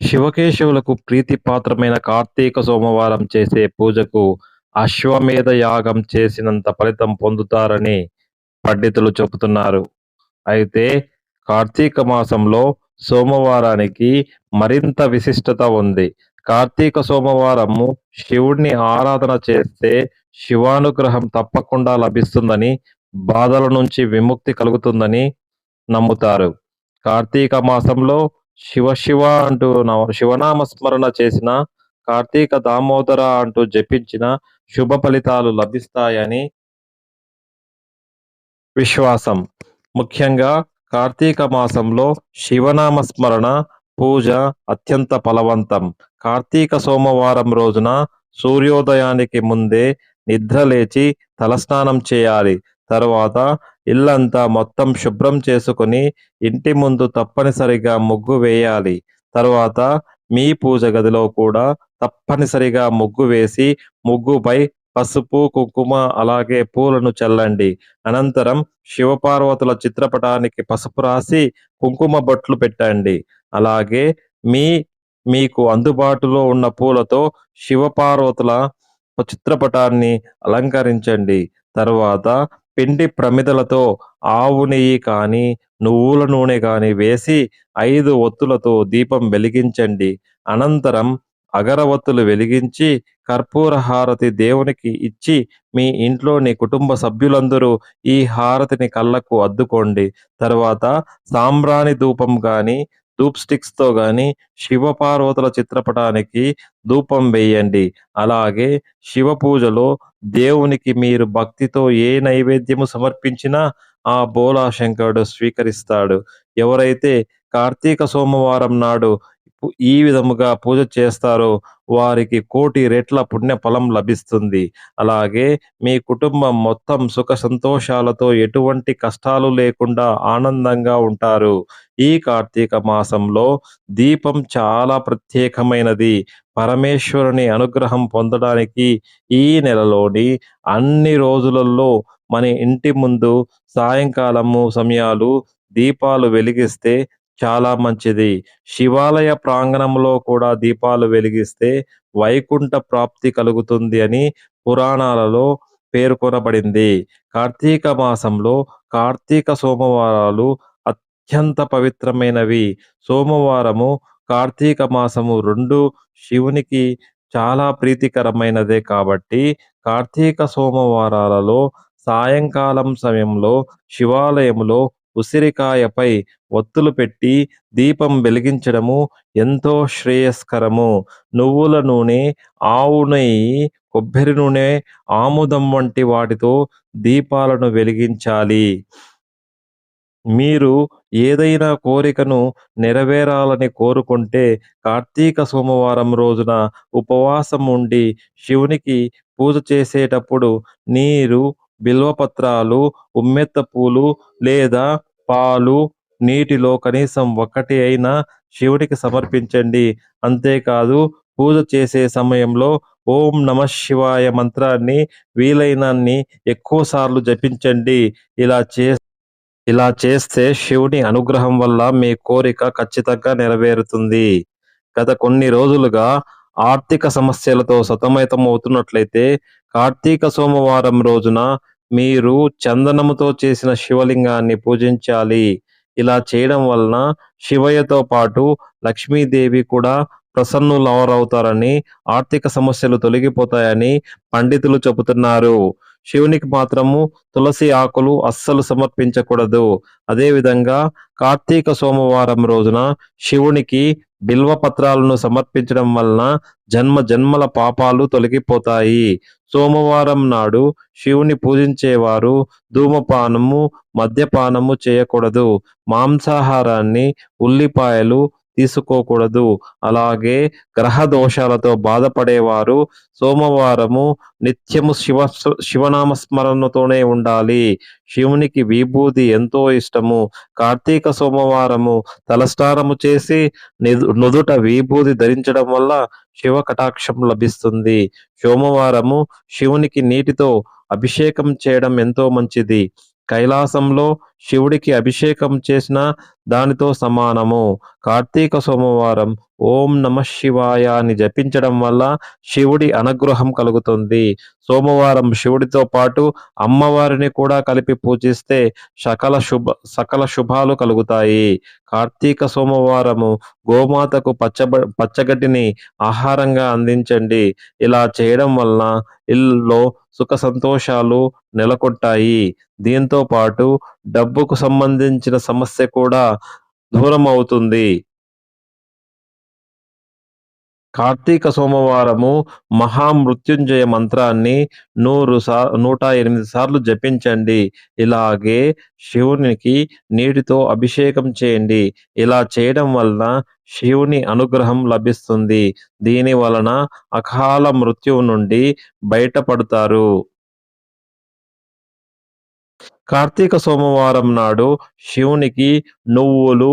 శివకేశవులకు ప్రీతిపాత్రమైన కార్తీక సోమవారం చేసే పూజకు అశ్వమేధ యాగం చేసినంత ఫలితం పొందుతారని పండితులు చెబుతున్నారు. అయితే కార్తీక మాసంలో సోమవారానికి మరింత విశిష్టత ఉంది. కార్తీక సోమవారము శివుడిని ఆరాధన చేస్తే శివానుగ్రహం తప్పకుండా లభిస్తుందని, బాధల నుంచి విముక్తి కలుగుతుందని నమ్ముతారు. కార్తీక మాసంలో శివ శివ అంటూ శివనామ స్మరణ చేసిన, కార్తీక దామోదర అంటూ జపించిన శుభ ఫలితాలు లభిస్తాయని విశ్వాసం. ముఖ్యంగా కార్తీక మాసంలో శివనామ స్మరణ, పూజ అత్యంత ఫలవంతం. కార్తీక సోమవారం రోజున సూర్యోదయానికి ముందే నిద్రలేచి తలస్నానం చేయాలి. తరువాత ఇల్లంతా మొత్తం శుభ్రం చేసుకొని ఇంటి ముందు తప్పనిసరిగా ముగ్గు వేయాలి. తరువాత మీ పూజ గదిలో కూడా తప్పనిసరిగా ముగ్గు వేసి ముగ్గుపై పసుపు, కుంకుమ అలాగే పూలను చల్లండి. అనంతరం శివపార్వతుల చిత్రపటానికి పసుపు రాసి కుంకుమ బొట్లు పెట్టండి. అలాగే మీకు అందుబాటులో ఉన్న పూలతో శివపార్వతుల చిత్రపటాన్ని అలంకరించండి. తరువాత పిండి ప్రమిదలతో ఆవు నెయ్యి కానీ, నువ్వుల నూనె కానీ వేసి 5 ఒత్తులతో దీపం వెలిగించండి. అనంతరం అగరవత్తులు వెలిగించి కర్పూర హారతి దేవునికి ఇచ్చి మీ ఇంట్లోని కుటుంబ సభ్యులందరూ ఈ హారతిని కళ్ళకు అద్దుకోండి. తర్వాత సాంబ్రాణి ధూపం గాని, ధూప్ స్టిక్స్‌తో గాని శివపార్వతుల చిత్రపటానికి ధూపం వేయండి. అలాగే శివ పూజలో దేవునికి మీరు భక్తితో ఏ నైవేద్యము సమర్పించినా ఆ బోలా శంకరుడు స్వీకరిస్తాడు. ఎవరైతే కార్తీక సోమవారం నాడు ఈ విధముగా పూజ చేస్తారో వారికి 1,00,00,000 రెట్ల పుణ్య ఫలం లభిస్తుంది. అలాగే మీ కుటుంబం మొత్తం సుఖ సంతోషాలతో ఎటువంటి కష్టాలు లేకుండా ఆనందంగా ఉంటారు. ఈ కార్తీక మాసంలో దీపం చాలా ప్రత్యేకమైనది. పరమేశ్వరుని అనుగ్రహం పొందడానికి ఈ నెలలోని అన్ని రోజులలో మన ఇంటి ముందు సాయంకాలము సమయాలు దీపాలు వెలిగిస్తే చాలా మంచిది. శివాలయ ప్రాంగణంలో కూడా దీపాలు వెలిగిస్తే వైకుంఠ ప్రాప్తి కలుగుతుంది అని పురాణాలలో పేర్కొనబడింది. కార్తీక మాసంలో కార్తీక సోమవారాలు అత్యంత పవిత్రమైనవి. సోమవారము, కార్తీక మాసము 2 శివునికి చాలా ప్రీతికరమైనదే కాబట్టి కార్తీక సోమవారాలలో సాయంకాలం సమయంలో శివాలయములో ఉసిరికాయపై ఒత్తులు పెట్టి దీపం వెలిగించడము ఎంతో శ్రేయస్కరము. నువ్వుల నూనె, ఆవు నెయ్యి, కొబ్బరి నూనె, ఆముదం వంటి వాటితో దీపాలను వెలిగించాలి. మీరు ఏదైనా కోరికను నెరవేరాలని కోరుకుంటే కార్తీక సోమవారం రోజున ఉపవాసం ఉండి శివునికి పూజ చేసేటప్పుడు నీరు, బిల్వపత్రాలు, ఉమ్మెత్త పూలు లేదా పాలు, నీటిలో కనీసం 1 అయినా శివుడికి సమర్పించండి. అంతేకాదు పూజ చేసే సమయంలో ఓం నమః శివాయ మంత్రాన్ని వీలైనన్ని ఎక్కువ సార్లు జపించండి. ఇలా చేస్తే శివుని అనుగ్రహం వల్ల మీ కోరిక ఖచ్చితంగా నెరవేరుతుంది. గత కొన్ని రోజులుగా ఆర్థిక సమస్యలతో సతమతమవుతున్నట్లయితే కార్తీక సోమవారం రోజున మీరు చందనముతో చేసిన శివలింగాన్ని పూజించాలి. ఇలా చేయడం వలన శివయ్యతో పాటు లక్ష్మీదేవి కూడా ప్రసన్నులవుతారని, ఆర్థిక సమస్యలు తొలగిపోతాయని పండితులు చెబుతున్నారు. శివునికి మాత్రము తులసి ఆకులు అస్సలు సమర్పించకూడదు. అదేవిధంగా కార్తీక సోమవారం రోజున శివునికి బిల్వ పత్రాలను సమర్పించడం వలన జన్మ జన్మల పాపాలు తొలగిపోతాయి. సోమవారం నాడు శివుని పూజించేవారు ధూమపానము, మద్యపానము చేయకూడదు. మాంసాహారాన్ని, ఉల్లిపాయలు తీసుకోకూడదు. అలాగే గ్రహ దోషాలతో బాధపడేవారు సోమవారము నిత్యము శివనామ స్మరణతోనే ఉండాలి. శివునికి విభూది ఎంతో ఇష్టము. కార్తీక సోమవారము తలస్నానము చేసి నుదుట విభూది ధరించడం వల్ల శివ కటాక్షం లభిస్తుంది. సోమవారము శివునికి నీటితో అభిషేకం చేయడం ఎంతో మంచిది. కైలాసంలో శివుడికి అభిషేకం చేసినా దానితో సమానము. కార్తీక సోమవారం ఓం నమః శివాయ అని జపించడం వల్ల శివుడి అనుగ్రహం కలుగుతుంది. సోమవారం శివుడితో పాటు అమ్మవారిని కూడా కలిపి పూజిస్తే సకల శుభాలు కలుగుతాయి. కార్తీక సోమవారము గోమాతకు పచ్చగడ్డిని ఆహారంగా అందించండి. ఇలా చేయడం వలన ఇల్లులో సుఖ సంతోషాలు నెలకొంటాయి. దీంతో పాటు డబ్బుకు సంబంధించిన సమస్య కూడా దూరమవుతుంది. కార్తీక సోమవారము మహామృత్యుంజయ మంత్రాన్ని 108 సార్లు జపించండి. ఇలాగే శివునికి నీటితో అభిషేకం చేయండి. ఇలా చేయడం వలన శివుని అనుగ్రహం లభిస్తుంది. దీని వలన అకాల మృత్యువు నుండి బయటపడతారు. కార్తీక సోమవారం నాడు శివునికి నువ్వులు,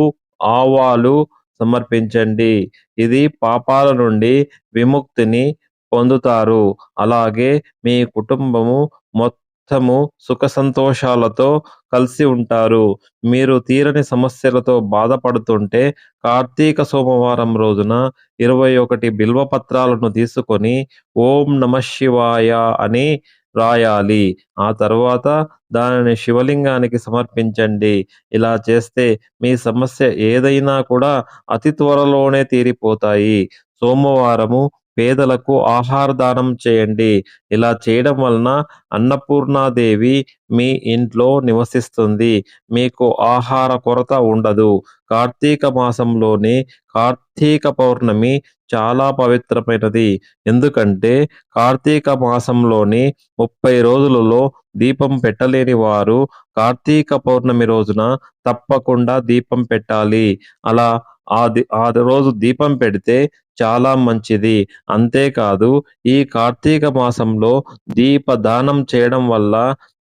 ఆవాలు సమర్పించండి. ఇది పాపాల నుండి విముక్తిని పొందుతారు. అలాగే మీ కుటుంబము మొత్తము సుఖ సంతోషాలతో కలిసి ఉంటారు. మీరు తీరని సమస్యలతో బాధపడుతుంటే కార్తీక సోమవారం రోజున 21 బిల్వ పత్రాలను తీసుకొని ఓం నమః శివాయ అని రాయాలి. ఆ తరువాత దానిని శివలింగానికి సమర్పించండి. ఇలా చేస్తే మీ సమస్య ఏదైనా కూడా అతి త్వరలోనే తీరిపోతాయి. సోమవారము పేదలకు ఆహార దానం చేయండి. ఇలా చేయడం వలన అన్నపూర్ణాదేవి మీ ఇంట్లో నివసిస్తుంది. మీకు ఆహార కొరత ఉండదు. కార్తీక మాసంలోని కార్తీక పౌర్ణమి చాలా పవిత్రమైనది. ఎందుకంటే కార్తీక మాసంలోని 30 రోజులలో దీపం పెట్టలేని వారు కార్తీక పౌర్ణమి రోజున తప్పకుండా దీపం పెట్టాలి. అలా ఆ రోజు దీపం పెడితే చాలా మంచిది. అంతేకాదు ఈ కార్తీక మాసంలో దీపదానం చేయడం వల్ల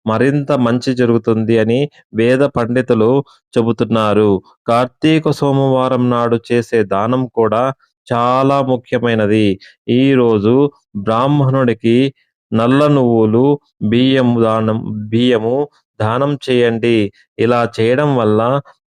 మరింత మంచి జరుగుతుంది అని వేద పండితులు చెబుతున్నారు. కార్తీక సోమవారం నాడు చేసే దానం కూడా చాలా ముఖ్యమైనది. ఈరోజు బ్రాహ్మణుడికి నల్ల నువ్వులు, బియ్యము దానం చేయండి. ఇలా చేయడం వల్ల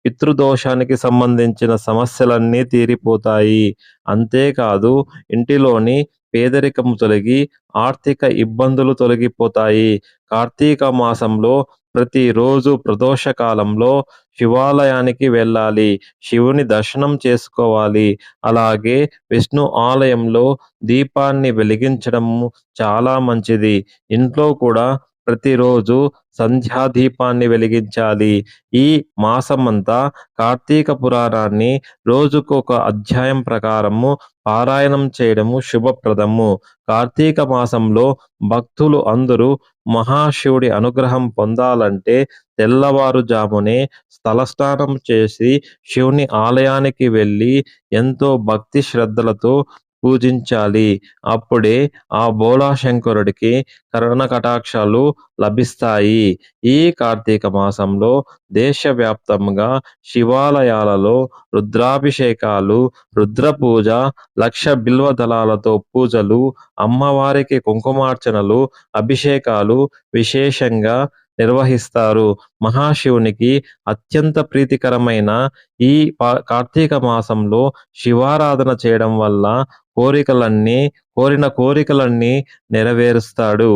పితృదోషానికి సంబంధించిన సమస్యలన్నీ తీరిపోతాయి. అంతేకాదు ఇంటిలోని పేదరికము తొలగి ఆర్థిక ఇబ్బందులు తొలగిపోతాయి. కార్తీక మాసంలో ప్రతిరోజు ప్రదోష కాలంలో శివాలయానికి వెళ్ళాలి. శివుని దర్శనం చేసుకోవాలి. అలాగే విష్ణు ఆలయంలో దీపాన్ని వెలిగించడము చాలా మంచిది. ఇంట్లో కూడా ప్రతిరోజు సంధ్యాదీపాన్ని వెలిగించాలి. ఈ మాసమంతా కార్తీక పురాణాన్ని రోజుకొక అధ్యాయం ప్రకారము పారాయణం చేయడము శుభప్రదము. కార్తీక మాసంలో భక్తులు అందరూ మహాశివుడి అనుగ్రహం పొందాలంటే తెల్లవారుజామునే తలస్నానం చేసి శివుని ఆలయానికి వెళ్ళి ఎంతో భక్తి శ్రద్ధలతో పూజించాలి. అప్పుడే ఆ బోళాశంకరుడికి కరుణ కటాక్షాలు లభిస్తాయి. ఈ కార్తీక మాసంలో దేశవ్యాప్తంగా శివాలయాలలో రుద్రాభిషేకాలు, రుద్రపూజ, లక్ష బిల్వ దళాలతో పూజలు, అమ్మవారికి కుంకుమార్చనలు, అభిషేకాలు విశేషంగా నిర్వహిస్తారు. మహాశివునికి అత్యంత ప్రీతికరమైన ఈ కార్తీక మాసంలో శివారాధన చేయడం వల్ల కోరిన కోరికలన్నీ నెరవేరుస్తాడు.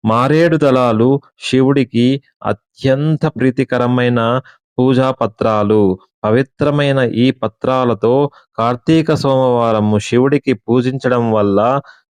మారేడు దళాలు శివుడికి అత్యంత ప్రీతికరమైన పూజా పత్రాలు. పవిత్రమైన ఈ పత్రాలతో కార్తీక సోమవారము శివుడికి పూజించడం వల్ల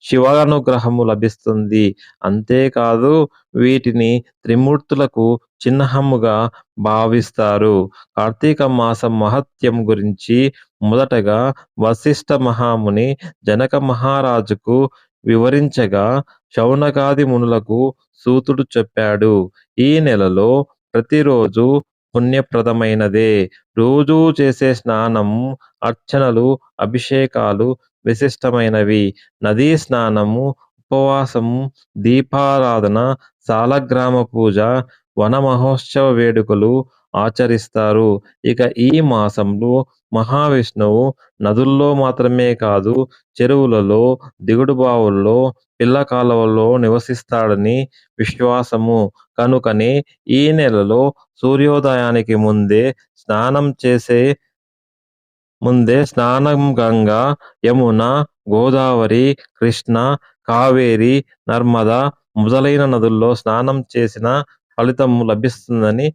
శివానుగ్రహము లభిస్తుంది. అంతేకాదు వీటిని త్రిమూర్తులకు చిహ్నముగా భావిస్తారు. కార్తీక మాసం మహత్యం గురించి మొదటగా వశిష్ఠ మహాముని జనక మహారాజుకు వివరించగా శౌనకాది మునులకు సూతుడు చెప్పాడు. ఈ నెలలో ప్రతిరోజు పుణ్యప్రదమైనదే. రోజూ చేసే స్నానం, అర్చనలు, అభిషేకాలు విశిష్టమైనవి. నదీ స్నానము, ఉపవాసము, దీపారాధన, సాలగ్రామ పూజ, వన మహోత్సవ వేడుకలు, ఆచరిస్తారు. ఇక ఈ మాసంలో మహావిష్ణువు నదుల్లో మాత్రమే కాదు, చెరువులలో, దిగుడు బావుల్లో, పిల్ల కాలువల్లో నివసిస్తాడని విశ్వాసము. కనుకనే ఈ నెలలో సూర్యోదయానికి స్నానం గంగా, యమున, గోదావరి, కృష్ణ, కావేరి, నర్మద మొదలైన నదుల్లో స్నానం చేసిన ఫలితం లభిస్తుందని